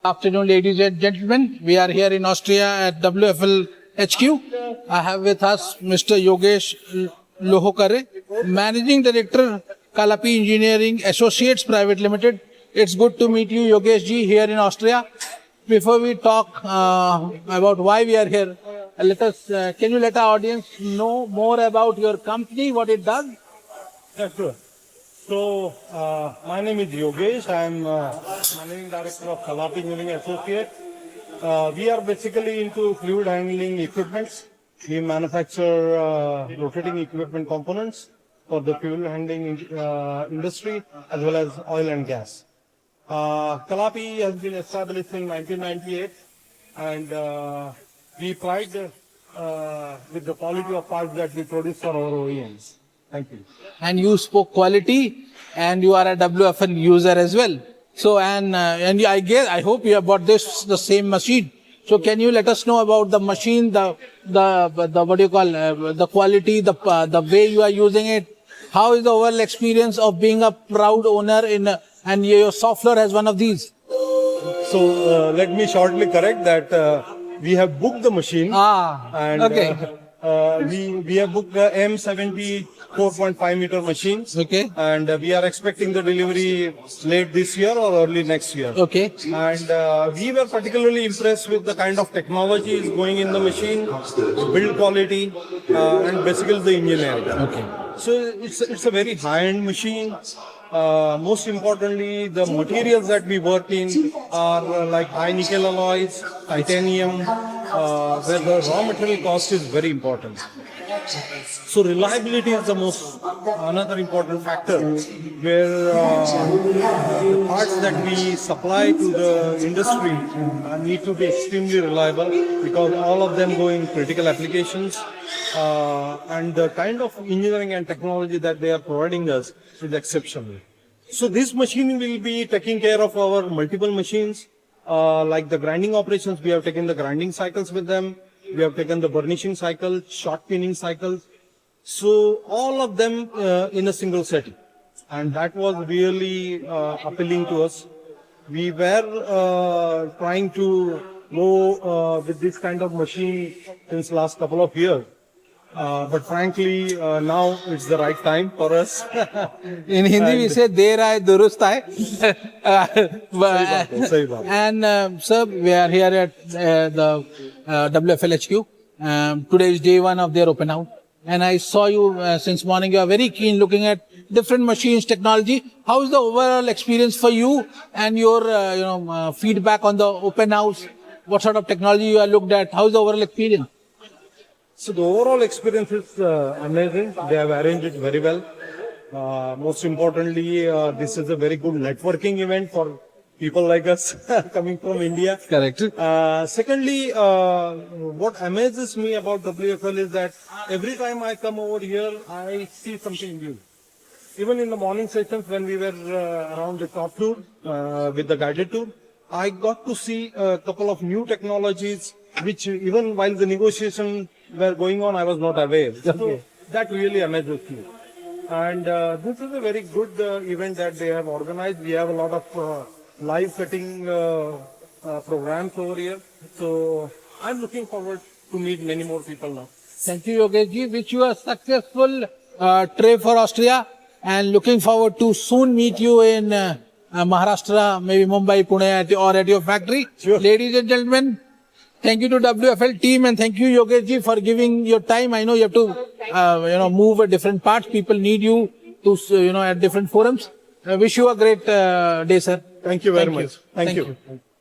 Afternoon, ladies and gentlemen. We are here in Austria at WFL HQ. I have with us Mr. Yogesh Lohokare, Managing Director, Kalapi Engineering Associates Private Limited. It's good to meet you, Yogesh ji, here in Austria. Before we talk about why we are here, can you let our audience know more about your company, what it does? Yeah, sure. So, my name is Yogesh. I am Managing Director of Kalapi Engineering Associates. We are basically into fluid handling equipments. We manufacture rotating equipment components for the fuel handling industry as well as oil and gas. Kalapi has been established in 1998 and we pride with the quality of parts that we produce for our OEMs. Thank you. And you spoke quality, and you are a WFN user as well. So, and I hope you have bought the same machine. So, can you let us know about the machine, the what do you call the quality, the way you are using it? How is the overall experience of being a proud owner and your soft floor has one of these? So, let me shortly correct that we have booked the machine. And okay. We have booked the M70 4.5 meter machines. Okay. And we are expecting the delivery late this year or early next year. Okay. And we were particularly impressed with the kind of technology is going in the machine, build quality, and basically the engineering. Okay. So it's a very high-end machine. Most importantly, the materials that we work in are like high nickel alloys, titanium, where the raw material cost is very important. So reliability is another important factor, where the parts that we supply to the industry need to be extremely reliable because all of them go in critical applications, and the kind of engineering and technology that they are providing us is exceptional. So this machine will be taking care of our multiple machines, like the grinding operations. We have taken the grinding cycles with them. We have taken the burnishing cycle, shot peening cycles. So all of them in a single setting. And that was really appealing to us. We were trying to go with this kind of machine since last couple of years. But frankly, now it's the right time for us. In Hindi we say "Der aaye durust aaye." And sir, we are here at the WFL HQ. Today is day one of their open house, and I saw you since morning. You are very keen looking at different machines, technology. How is the overall experience for you and your feedback on the open house? What sort of technology you have looked at? How is the overall experience? So the overall experience is amazing. They have arranged it very well. Most importantly, this is a very good networking event for people like us coming from India. Correct. Secondly, what amazes me about WFL is that every time I come over here, I see something new. Even in the morning sessions when we were around the top tour with the guided tour, I got to see a couple of new technologies which even while the negotiation were going on, I was not aware. So that really amazes me. And this is a very good event that they have organized. We have a lot of live cutting programs over here. So I'm looking forward to meet many more people now. Thank you, Yogesh ji. Wish you a successful trip for Austria, and looking forward to soon meet you in Maharashtra, maybe Mumbai, Pune, or at your factory. Sure. Ladies and gentlemen, thank you to WFL team, and thank you, Yogesh ji, for giving your time. I know you have to, move at different parts. People need you to, at different forums. I wish you a great day, sir. Thank you very much. Thank you.